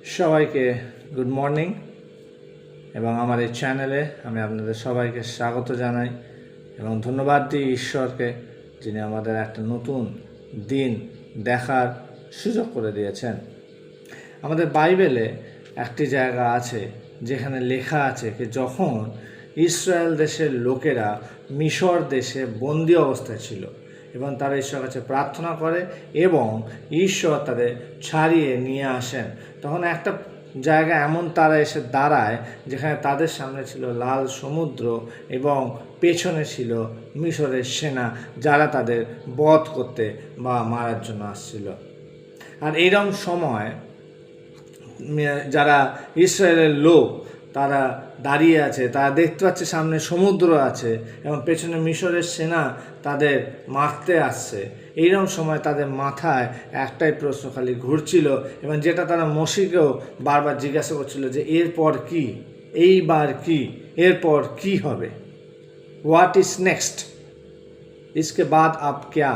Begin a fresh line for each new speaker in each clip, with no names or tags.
সবাইকে good morning এবং আমার এই চ্যানেলে আমি আপনাদের সবাইকে স্বাগত জানাই এবং ধন্যবাদ দিই ঈশ্বরকে, যিনি আমাদের একটা নতুন দিন দেখার সুযোগ করে দিয়েছেন। আমাদের বাইবেলে একটি জায়গা আছে যেখানে লেখা আছে যে যখন ইসরায়েল দেশের লোকেরা মিশর দেশে বন্দি অবস্থায় ছিল এবং তারা ঈশ্বরের কাছে প্রার্থনা করে এবং ঈশ্বর তাদের ছাড়িয়ে নিয়ে আসেন, তখন একটা জায়গা এমন তারা এসে দাঁড়ায় যেখানে তাদের সামনে ছিল লাল সমুদ্র এবং পেছনে ছিল মিশরের সেনা, যারা তাদের বধ করতে বা মারার জন্য আসছিল। আর এইরকম সময় যারা ইসরায়েলের লোক তারা দাঁড়িয়ে আছে, তারা দেখতে পাচ্ছে সামনে সমুদ্র আছে এবং পেছনে মিশরের সেনা তাদের মারতে আসছে। এইরকম সময় তাদের মাথায় একটাই প্রশ্ন খালি ঘুরছিল এবং যেটা তারা মসিকেও বারবার জিজ্ঞাসা করছিল যে এরপর কি, এইবার কি, এরপর কি হবে, হোয়াট ইজ নেক্সট, ইসকে বাদ আপ ক্যা।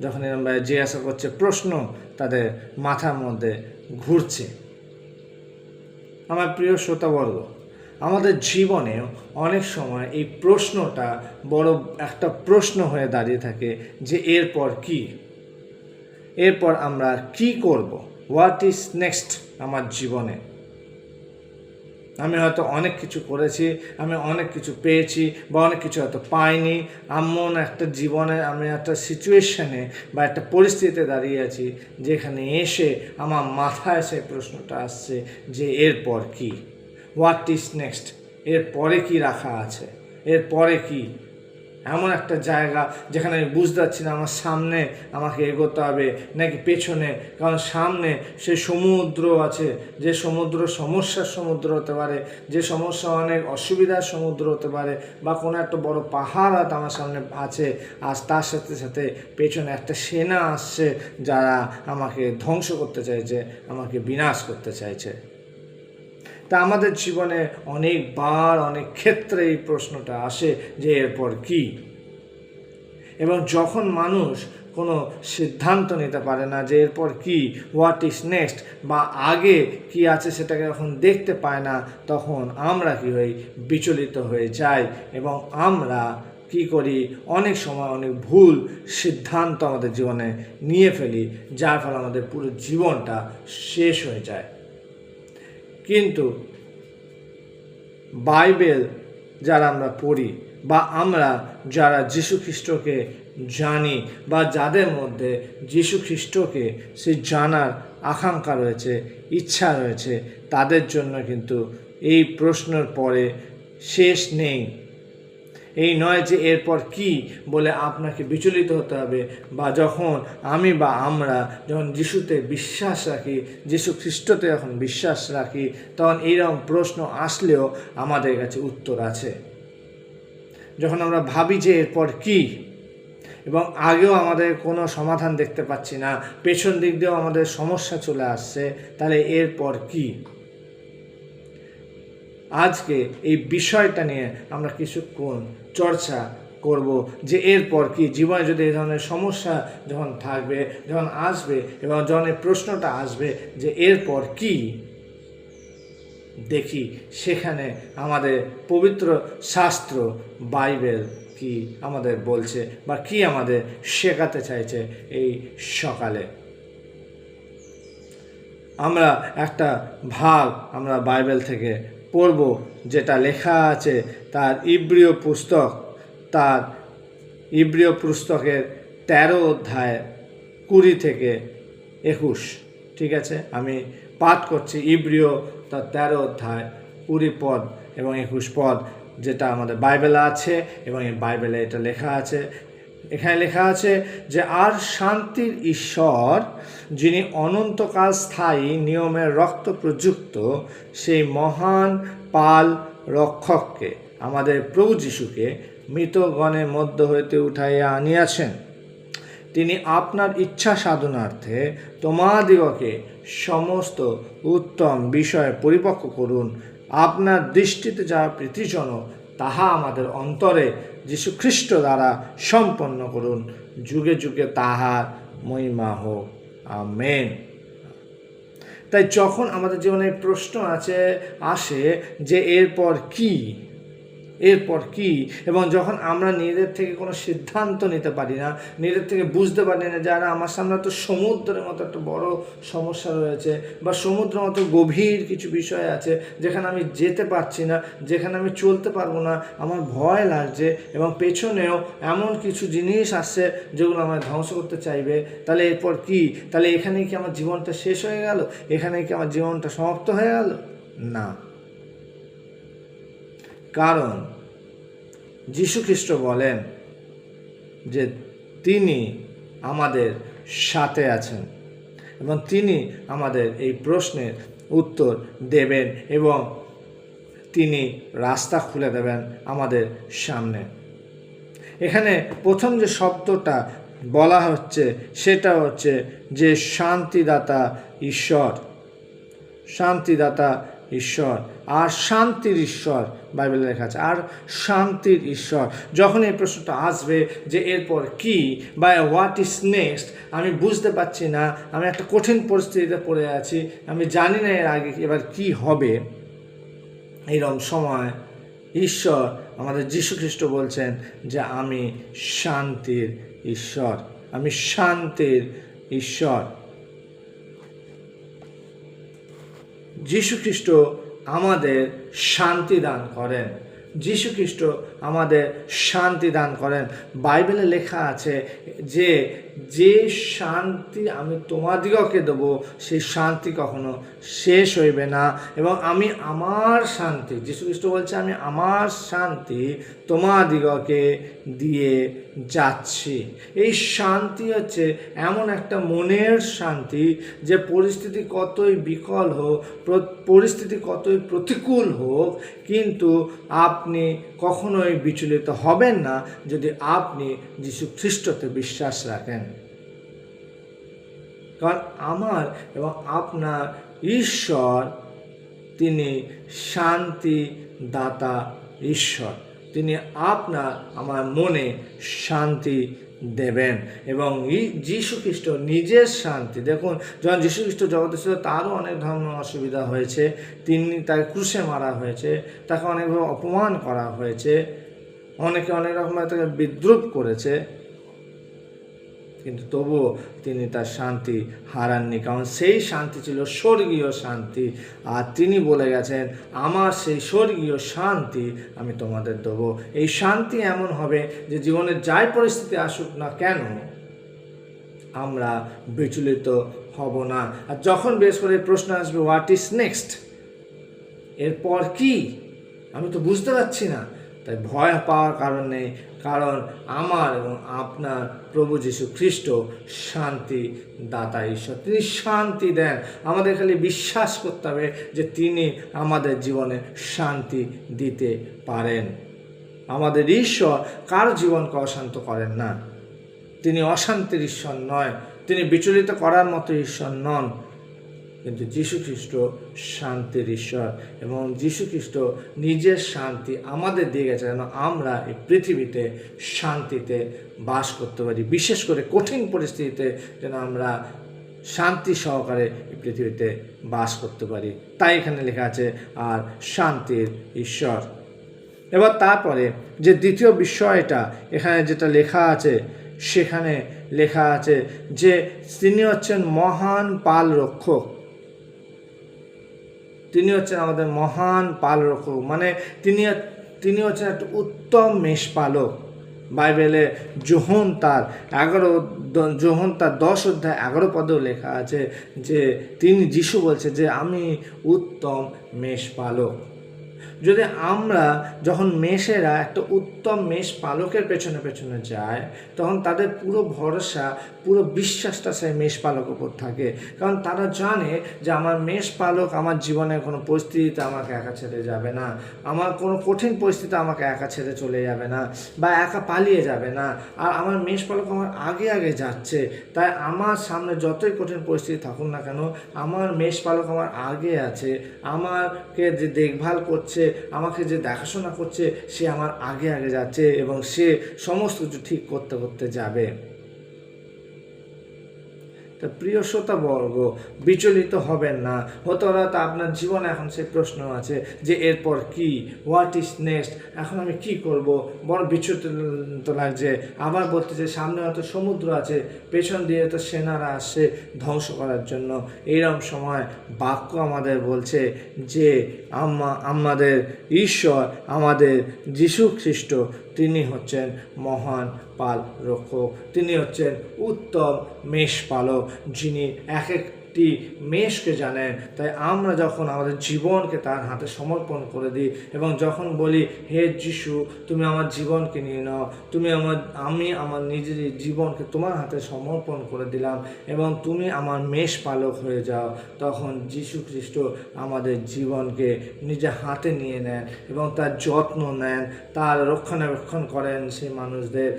যখন এরকম জিজ্ঞাসা করছে, প্রশ্ন তাদের মাথার মধ্যে ঘুরছে। আমার প্রিয় শ্রোতাবর্গ, আমাদের জীবনে অনেক সময় এই প্রশ্নটা বড় একটা প্রশ্ন হয়ে দাঁড়িয়ে থাকে যে এরপর কি, এরপর আমরা কি করব, হোয়াট ইজ নেক্সট আমার জীবনে। আমি হয়তো অনেক কিছু করেছি, আমি অনেক কিছু পেয়েছি বা অনেক কিছু হয়তো পাইনি, এমন একটা জীবনে আমি একটা সিচুয়েশনে বা একটা পরিস্থিতিতে দাঁড়িয়ে আছি যেখানে এসে আমার মাথায় সেই প্রশ্নটা আসছে যে এরপর কি, হোয়াট ইজ নেক্সট, এরপরে কি রাখা আছে, এরপরে কি। এমন একটা জায়গা যেখানে আমি বুঝতে পারছি না আমার সামনে আমাকে এগোতে হবে নাকি পেছনে, কারণ সামনে সে সমুদ্র আছে, যে সমুদ্র সমস্যার সমুদ্র হতে পারে, যে সমস্যা অনেক অসুবিধার সমুদ্র হতে পারে, বা কোনো একটা বড় পাহাড় আমার সামনে আছে, আর তার সাথে সাথে পেছনে একটা সেনা আসছে যারা আমাকে ধ্বংস করতে চাইছে, আমাকে বিনাশ করতে চাইছে। তা আমাদের জীবনে অনেকবার অনেক ক্ষেত্রে এই প্রশ্নটা আসে যে এরপর কি। এবং যখন মানুষ কোনো সিদ্ধান্ত নিতে পারে না যে এরপর কি, হোয়াট ইজ নেক্সট, বা আগে কি আছে সেটাকে যখন দেখতে পায় না, তখন আমরা কি হই, বিচলিত হয়ে যাই এবং আমরা কি করি, অনেক সময় অনেক ভুল সিদ্ধান্ত আমাদের জীবনে নিয়ে ফেলি, যার ফলে আমাদের পুরো জীবনটা শেষ হয়ে যায়। কিন্তু বাইবেল যারা আমরা পড়ি বা আমরা যারা যীশু খ্রিস্টকে জানি বা যাদের মধ্যে যীশু খ্রিস্টকে সেই জানার আকাঙ্ক্ষা রয়েছে, ইচ্ছা রয়েছে, তাদের জন্য কিন্তু এই প্রশ্নের পরে শেষ নেই। এই নয় যে এরপর কি বলে আপনাকে বিচলিত হতে হবে, বা যখন আমি বা আমরা যখন যিশুতে বিশ্বাস রাখি, যীশু খ্রিস্টতে যখন বিশ্বাস রাখি, তখন এইরকম প্রশ্ন আসলেও আমাদের কাছে উত্তর আছে। যখন আমরা ভাবি যে এরপর কি এবং আগেও আমাদের কোনো সমাধান দেখতে পাচ্ছি না, পেছন দিক দিয়েও আমাদের সমস্যা চলে আসছে, তাহলে এরপর কি। আজকে এই বিষয়টা নিয়ে আমরা কিছুক্ষণ চর্চা করব যে এরপর কি। জীবনে যদি এই ধরনের সমস্যা যখন থাকবে, যখন আসবে এবং যখন এই প্রশ্নটা আসবে যে এরপর কি, দেখি সেখানে আমাদের পবিত্র শাস্ত্র বাইবেল কি আমাদের বলছে বা কি আমাদের শেখাতে চাইছে। এই সকালে আমরা একটা ভাগ আমরা বাইবেল থেকে পড়ব, যেটা লেখা আছে তার ইব্রিয় পুস্তকের 13 অধ্যায় 20 থেকে 21। ঠিক আছে, আমি পাঠ করছি ইব্রিয় তার 13 অধ্যায় 20 পদ এবং 21 পদ, যেটা আমাদের বাইবেলে আছে এবং এই বাইবেলে এটা লেখা আছে। এখানে লেখা আছে যে আর শান্তির ঈশ্বর, যিনি অনন্তকাল স্থায়ী নিয়মের রক্ত প্রযুক্ত সেই মহান পাল রক্ষককে, আমাদের প্রভু যিশুকে মৃতগণের মধ্য হইতে উঠাইয়া আনিয়াছেন, তিনি আপনার ইচ্ছা সাধনার্থে তোমাদিগকে সমস্ত উত্তম বিষয়ে পরিপক্ব করুন। আপনার দৃষ্টিতে যা প্রীতিজনক তাহা আমাদের অন্তরে যীশুখ্রিস্ট দ্বারা সম্পন্ন করুন। যুগে যুগে তাহার মহিমা হোক, আমেন। তাই যখন আমাদের জীবনে প্রশ্ন আসে যে এরপর কি, এবং যখন আমরা নিজেদের থেকে কোনো সিদ্ধান্ত নিতে পারি না, নিজেদের থেকে বুঝতে পারি না যারা আমার সামনে তো সমুদ্রের মতো একটা বড় সমস্যা রয়েছে, বা সমুদ্রের মতো গভীর কিছু বিষয় আছে যেখানে আমি যেতে পারছি না, যেখানে আমি চলতে পারবো না, আমার ভয় লাগছে, এবং পেছনেও এমন কিছু জিনিস আসছে যেগুলো আমায় ধ্বংস করতে চাইবে, তাহলে এরপর কি? তাহলে এখানেই কি আমার জীবনটা শেষ হয়ে গেল? এখানেই কি আমার জীবনটা সমাপ্ত হয়ে গেল? না, কারণ যীশু খ্রিস্ট বলেন যে তিনি আমাদের সাথে আছেন এবং তিনি আমাদের এই প্রশ্নের উত্তর দেবেন এবং তিনি রাস্তা খুলে দেবেন আমাদের সামনে। এখানে প্রথম যে শব্দটা বলা হচ্ছে সেটা হচ্ছে যে শান্তিদাতা ঈশ্বর, শান্তিদাতা ঈশ্বর, আর শান্তির ঈশ্বর বাইবেলে লেখা আছে, আর শান্তির ঈশ্বর। যখন এই প্রশ্নটা আসবে যে এরপর কি বা হোয়াট ইজ নেক্সট, আমি বুঝতে পারছি না, আমি একটা কঠিন পরিস্থিতিতে পড়ে আছি, আমি জানি না এর আগে এবার কি হবে, এইরকম সময় ঈশ্বর আমাদের যীশু খ্রিস্ট বলছেন যে আমি শান্তির ঈশ্বর, আমি শান্তির ঈশ্বর। যীশু খ্রিস্ট আমাদের শান্তি দান করেন, যীশু খ্রিস্ট আমাদের শান্তি দান করেন। বাইবেলে লেখা আছে যে যে শান্তি আমি তোমাদিগকে দেবো সেই শান্তি কখনো শেষ হইবে না, এবং আমি আমার শান্তি, যীশু খ্রিস্ট বলছে আমি আমার শান্তি তোমাদিগকে দিয়ে যাচ্ছি। এই শান্তি হচ্ছে এমন একটা মনের শান্তি যে পরিস্থিতি কতই বিকল হোক, পরিস্থিতি কতই প্রতিকূল হোক, কিন্তু আপনি কখনোই বিচলিত হবেন না যদি আপনি যীশু খ্রিস্টতে বিশ্বাস রাখেন। কারণ আমার এবং আপনার ঈশ্বর তিনি শান্তিদাতা ঈশ্বর, তিনি আপনার আমার মনে শান্তি দেবেন। এবং যীশু খ্রিস্ট নিজের শান্তি, দেখুন যখন যীশু খ্রিস্ট জগতে ছিল তারও অনেক ধরনের অসুবিধা হয়েছে, তাকে ক্রুশে মারা হয়েছে, তাকে অনেকভাবে অপমান করা হয়েছে, অনেকে অনেক রকমভাবে তাকে বিদ্রূপ করেছে, কিন্তু তবুও তিনি তার শান্তি হারাননি, কারণ সেই শান্তি ছিল স্বর্গীয় শান্তি। আর তিনি বলে গেছেন আমার সেই স্বর্গীয় শান্তি আমি তোমাদের দেবো। এই শান্তি এমন হবে যে জীবনের যাই পরিস্থিতি আসুক না কেন আমরা বিচলিত হব না। আর যখন বেশ করে প্রশ্ন আসবে হোয়াট ইজ নেক্সট, এরপর কি, আমি তো বুঝতে পারছি না, তাই ভয় পাওয়ার কারণ নেই, কারণ আমার এবং আপনার প্রভু যীশু খ্রিস্ট শান্তি দাতা ঈশ্বর, তিনি শান্তি দেন। আমাদের খালি বিশ্বাস করতে হবে যে তিনি আমাদের জীবনে শান্তি দিতে পারেন। আমাদের ঈশ্বর কার জীবনকে অশান্ত করেন না, তিনি অশান্তির ঈশ্বর নয়, তিনি বিচলিত করার মতো ঈশ্বর নন, কিন্তু যীশু খ্রিস্ট শান্তির ঈশ্বর, এবং যীশু খ্রিস্ট নিজের শান্তি আমাদের দিয়ে গেছে যেন আমরা এই পৃথিবীতে শান্তিতে বাস করতে পারি, বিশেষ করে কঠিন পরিস্থিতিতে যেন আমরা শান্তি সহকারে এই পৃথিবীতে বাস করতে পারি। তাই এখানে লেখা আছে আর শান্তির ঈশ্বর। এবার তারপরে যে দ্বিতীয় বিষয়টা এখানে যেটা লেখা আছে, সেখানে লেখা আছে যে তিনি হচ্ছেন মহান পাল রক্ষক, তিনি হচ্ছেন আমাদের মহান পাল রক্ষক, মানে তিনি হচ্ছেন একটা উত্তম মেষপালক। বাইবেলে যোহন তার 10 অধ্যায় 11 পদেও লেখা আছে যে তিনি, যীশু বলছে যে আমি উত্তম মেষপালক। যদি আমরা যখন মেষেরা একটা উত্তম মেষ পালকের পেছনে পেছনে যায়, তখন তাদের পুরো ভরসা, পুরো বিশ্বাসটা সেই মেষ পালকের উপর থাকে, কারণ তারা জানে যে আমার মেষ পালক আমার জীবনের কোনো পরিস্থিতিতে আমাকে একা ছেড়ে যাবে না, আমার কোনো কঠিন পরিস্থিতিতে আমাকে একা ছেড়ে চলে যাবে না বা একা পালিয়ে যাবে না, আর আমার মেষ পালক আমার আগে আগে যাচ্ছে। তাই আমার সামনে যতই কঠিন পরিস্থিতি থাকুক না কেন, আমার মেষ পালক আমার আগে আছে, আমাকে যে দেখভাল করছে, আমাকে যে দেখাশোনা করছে, সে আমার আগে আগে যাচ্ছে এবং সে সমস্ত কিছু ঠিক করতে করতে যাবে। তো প্রিয় শ্রোতাবর্গ, বিচলিত হবেন না। হতে হয়তো আপনার জীবনে এখন সেই প্রশ্ন আছে যে এরপর কি, হোয়াট ইজ নেক্সট, এখন আমি কি করব, বড় বিচলিত লাগছে। আবার বলতেছে সামনে হয়তো সমুদ্র আছে, পেছন দিয়ে তো সেনারা আসছে ধ্বংস করার জন্য। এইরকম সময় বাক্য আমাদের বলছে যে আমাদের ঈশ্বর, আমাদের যীশু খ্রিস্ট, তিনি হচ্ছেন মহান পাল রক্ষক, তিনি হচ্ছেন উত্তম মেষপালক, যিনি এক একটি মেষকে জানেন। তাই আমরা যখন আমাদের জীবনকে তার হাতে সমর্পণ করে দিই এবং যখন বলি হে যিশু, তুমি আমার জীবনকে নিয়ে নাও, আমি আমার নিজের জীবনকে তোমার হাতে সমর্পণ করে দিলাম এবং তুমি আমার মেষপালক হয়ে যাও, তখন যীশু খ্রিস্ট আমাদের জীবনকে নিজের হাতে নিয়ে নেন এবং তার যত্ন নেন, তার রক্ষণাবেক্ষণ করেন, সেই মানুষদের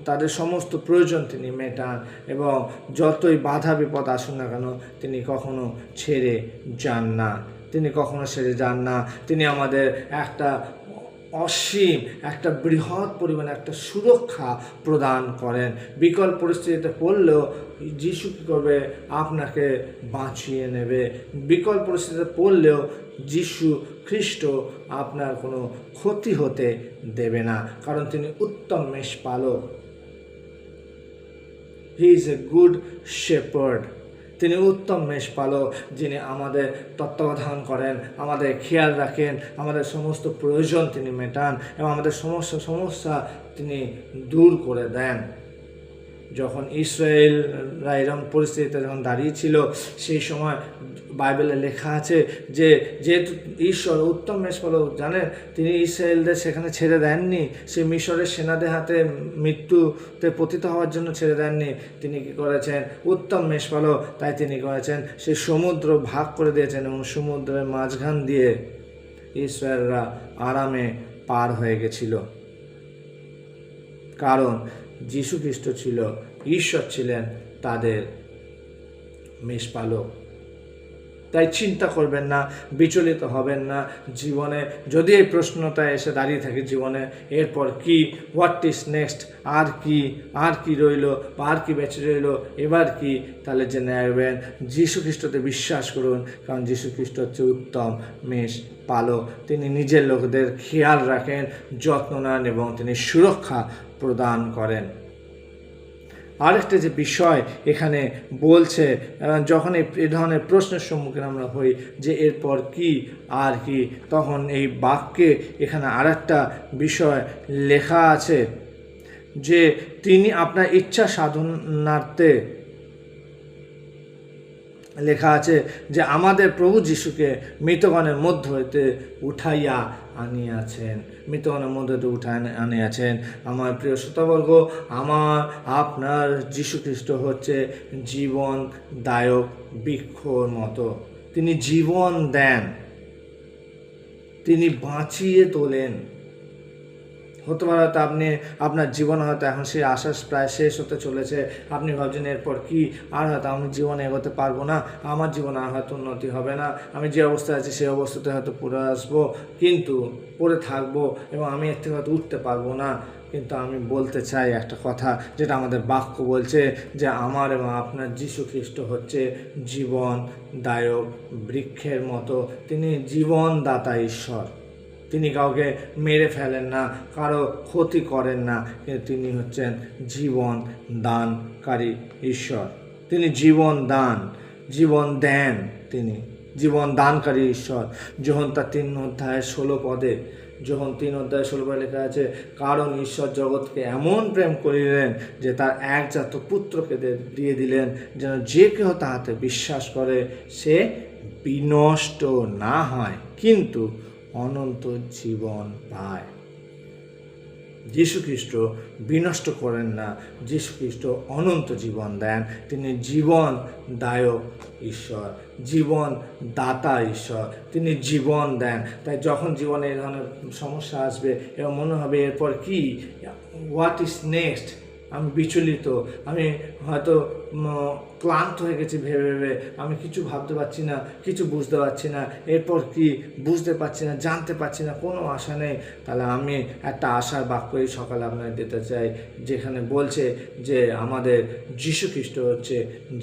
তাদের সমস্ত প্রয়োজন তিনি মেটান এবং যতই বাধা বিপদ আসুন না কেন তিনি কখনো ছেড়ে যান না। তিনি আমাদের একটা অসীম, একটা বৃহৎ পরিমাণে একটা সুরক্ষা প্রদান করেন। বিকল পরিস্থিতিতে পড়লেও যিশু কী করবে? আপনাকে বাঁচিয়ে নেবে। বিকল পরিস্থিতিতে পড়লেও যিশু খ্রিস্ট আপনার কোনো ক্ষতি হতে দেবে না, কারণ তিনি উত্তম মেষপালক। He is a good shepherd. তিনি উত্তম মেষপালক, যিনি আমাদের তত্ত্বাবধান করেন, আমাদের খেয়াল রাখেন, আমাদের সমস্ত প্রয়োজন তিনি মেটান এবং আমাদের সমস্যা তিনি দূর করে দেন। যখন ইসরায়েলরা এরকম পরিস্থিতিতে যখন দাঁড়িয়েছিল, সেই সময় বাইবেলে লেখা আছে যে যেহেতু ঈশ্বর উত্তম মেষপালক, জানেন, তিনি ইসরায়েলদের সেখানে ছেড়ে দেননি, সে মিশরের সেনাদের হাতে মৃত্যুতে পতিত হওয়ার জন্য ছেড়ে দেননি। তিনি কী করেছেন? উত্তম মেষপালক, তাই তিনি করেছেন সে সমুদ্র ভাগ করে দিয়েছেন এবং সমুদ্রের মাঝখান দিয়ে ইসরায়েলরা আরামে পার হয়ে গেছিল, কারণ যীশু খ্রিস্ট ছিল, ঈশ্বর ছিলেন তাদের মেষপালক। তাই চিন্তা করবেন না, বিচলিত হবেন না। জীবনে যদি এই প্রশ্নটা এসে দাঁড়িয়ে থাকে জীবনে এরপর কি, হোয়াট ইজ নেক্সট, আর কি রইল বা আর কি বেঁচে রইল, এবার কি, তাহলে জেনে রাখবেন যীশু খ্রিস্টতে বিশ্বাস করুন, কারণ যীশু খ্রিস্ট হচ্ছে উত্তম মেষপালক। তিনি নিজের লোকদের খেয়াল রাখেন, যত্ন নেন এবং তিনি সুরক্ষা প্রদান করেন। আরেকটা যে বিষয় এখানে বলছে, যখন এই ধরনের প্রশ্নের সম্মুখীন আমরা হই যে এরপর কি আর কি, তখন এই বাক্যে এখানে আরেকটা বিষয় লেখা আছে যে তিনি আপনার ইচ্ছা সাধনার্থে, লেখা আছে যে আমাদের প্রভু যিশুকে মৃতগণের মধ্য হইতে উঠাইয়া আনিয়াছেন। আমার প্রিয় শ্রোতাবর্গ, আপনার যীশু খ্রিস্ট হচ্ছে জীবনদায়ক বৃক্ষর মতো। তিনি জীবন দেন, তিনি বাঁচিয়ে তোলেন। হতে পারে হয়তো আপনার জীবন হয়তো এখন সেই আশ্বাস প্রায় শেষ হতে চলেছে, আপনি ভাবছেন এরপর কি, আর হয়তো আমি জীবনে এগোতে পারবো না, আমার জীবনে আর হয়তো উন্নতি হবে না, আমি যে অবস্থায় আছি সেই অবস্থাতে হয়তো পড়ে থাকবো এবং আমি এর থেকে হয়তো উঠতে পারবো না। কিন্তু আমি বলতে চাই একটা কথা, যেটা আমাদের বাক্য বলছে যে আমার এবং আপনার যীশু খ্রিস্ট হচ্ছে জীবনদায়ক বৃক্ষের মতো। তিনি জীবনদাতা ঈশ্বর। তিনি কাউকে মেরে ফেলেন না, কারো ক্ষতি করেন না, কিন্তু তিনি হচ্ছেন জীবন দানকারী ঈশ্বর। তিনি জীবন দেন, তিনি জীবন দানকারী ঈশ্বর। যোহন তার 3:16 যখন 3:16 লেখা আছে, কারণ ঈশ্বর জগৎকে এমন প্রেম করিলেন যে তার একজাত পুত্রকে দিয়ে দিলেন, যেন যে কেহ তাহাতে বিশ্বাস করে সে বিনষ্ট না হয়, কিন্তু অনন্ত জীবন পায়। যীশু খ্রিস্ট বিনষ্ট করেন না, যীশু খ্রিস্ট অনন্ত জীবন দেন। তিনি জীবনদায়ক ঈশ্বর, জীবন দাতা ঈশ্বর, তিনি জীবন দেন। তাই যখন জীবনে এই ধরনের সমস্যা আসবে এবং মনে হবে এরপর কি, হোয়াট ইজ নেক্সট, আমি বিচলিত, আমি হয়তো ক্লান্ত হয়ে গেছি ভেবে ভেবে, আমি কিছু ভাবতে পারছি না, কিছু বুঝতে পারছি না, এরপর কি বুঝতে পারছি না, জানতে পারছি না, কোনো আশা নেই, তাহলে আমি একটা আশার বাক্য এই সকালে আপনাদের দিতে চাই, যেখানে বলছে যে আমাদের যীশু খ্রিস্ট হচ্ছে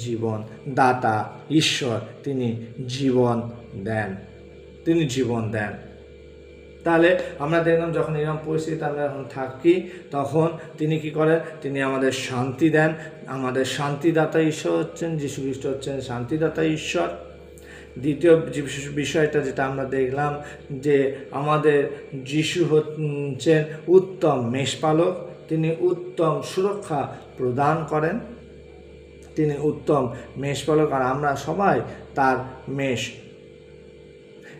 জীবন দাতা ঈশ্বর, তিনি জীবন দেন, তিনি জীবন দেন। তাহলে আমরা দেখলাম যখন এরকম পরিস্থিতিতে আমরা যখন থাকি তখন তিনি কি করেন, তিনি আমাদের শান্তি দেন। আমাদের শান্তিদাতা ঈশ্বর হচ্ছেন যীশু খ্রিস্ট, হচ্ছেন শান্তিদাতা ঈশ্বর। দ্বিতীয় বিষয়টা যেটা আমরা দেখলাম যে আমাদের যীশু হচ্ছেন উত্তম মেষপালক, তিনি উত্তম সুরক্ষা প্রদান করেন, তিনি উত্তম মেষপালক, আর আমরা সবাই তার মেষ।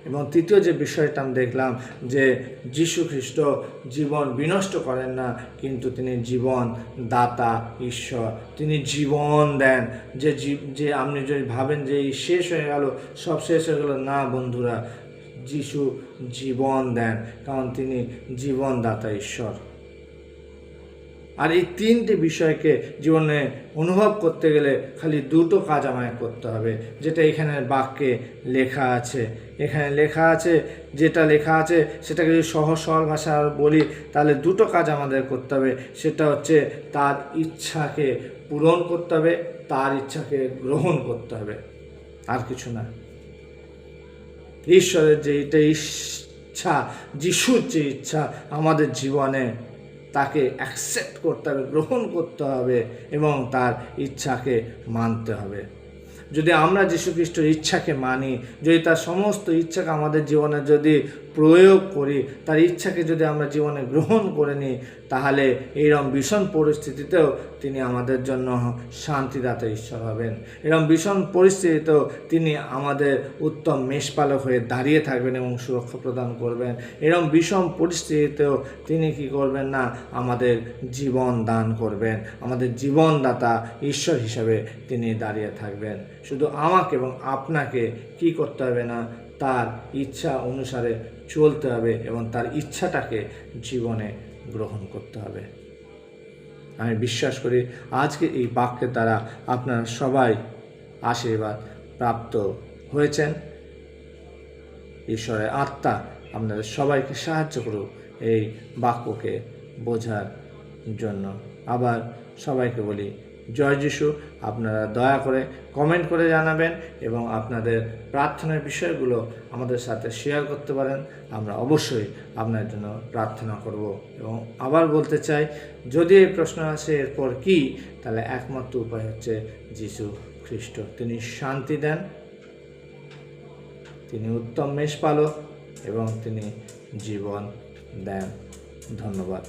এবং তৃতীয় যে বিষয়টা আমি দেখলাম যে যীশু খ্রিস্ট জীবন বিনষ্ট করেন না, কিন্তু তিনি জীবন দাতা ঈশ্বর, তিনি জীবন দেন। যে আপনি যদি ভাবেন যে এই শেষ হয়ে গেল, সব শেষ হয়ে গেল, না বন্ধুরা, যীশু জীবন দেন, কারণ তিনি জীবনদাতা ঈশ্বর। আর এই তিনটি বিষয়কে জীবনে অনুভব করতে গেলে খালি দুটো কাজ আমায় করতে হবে, যেটা এখানে বাক্যে লেখা আছে। এখানে লেখা আছে, যেটা লেখা আছে সেটাকে যদি সহজ সরল ভাষা বলি তাহলে দুটো কাজ আমাদের করতে হবে। সেটা হচ্ছে তার ইচ্ছাকে পূরণ করতে হবে, তার ইচ্ছাকে গ্রহণ করতে হবে, আর কিছু না। ঈশ্বরের যে এটা ইচ্ছা, যিশুর যে ইচ্ছা আমাদের জীবনে, তাকে অ্যাকসেপ্ট করতে হবে, গ্রহণ করতে হবে এবং তার ইচ্ছাকে মানতে হবে। যদি আমরা যীশু খ্রিস্টের ইচ্ছাকে মানি, যদি তার সমস্ত ইচ্ছাকে আমাদের জীবনে যদি প্রয়োগ করি, তার ইচ্ছাকে যদি আমরা জীবনে গ্রহণ করে নিই, তাহলে এইরকম ভীষণ পরিস্থিতিতেও তিনি আমাদের জন্য শান্তিদাতা ঈশ্বর হবেন। এরকম ভীষণ পরিস্থিতিতেও তিনি আমাদের উত্তম মেষপালক হয়ে দাঁড়িয়ে থাকবেন এবং সুরক্ষা প্রদান করবেন। এরকম ভীষণ পরিস্থিতিতেও তিনি কি করবেন না, আমাদের জীবন দান করবেন, আমাদের জীবনদাতা ঈশ্বর হিসাবে তিনি দাঁড়িয়ে থাকবেন। শুধু আমাকে এবং আপনাকে কি করতে হবে না, তার ইচ্ছা অনুসারে চলতে হবে এবং তার ইচ্ছাটাকে জীবনে গ্রহণ করতে হবে। আমি বিশ্বাস করি আজকে এই বাক্যের দ্বারা আপনারা সবাই আশীর্বাদ প্রাপ্ত হয়েছেন। ঈশ্বরের আত্মা আপনাদের সবাইকে সাহায্য করুক এই বাক্যকে বোঝার জন্য। আবার সবাইকে বলি জয় যিশু। আপনারা দয়া করে কমেন্ট করে জানাবেন এবং আপনাদের প্রার্থনার বিষয়গুলো আমাদের সাথে শেয়ার করতে পারেন। আমরা অবশ্যই আপনার জন্য প্রার্থনা করব। এবং আবার বলতে চাই, যদি এই প্রশ্ন আসে এরপর কি, তাহলে একমাত্র উপায় হচ্ছে যীশু খ্রিস্ট। তিনি শান্তি দেন, তিনি উত্তম মেষপালক এবং তিনি জীবন দেন। ধন্যবাদ।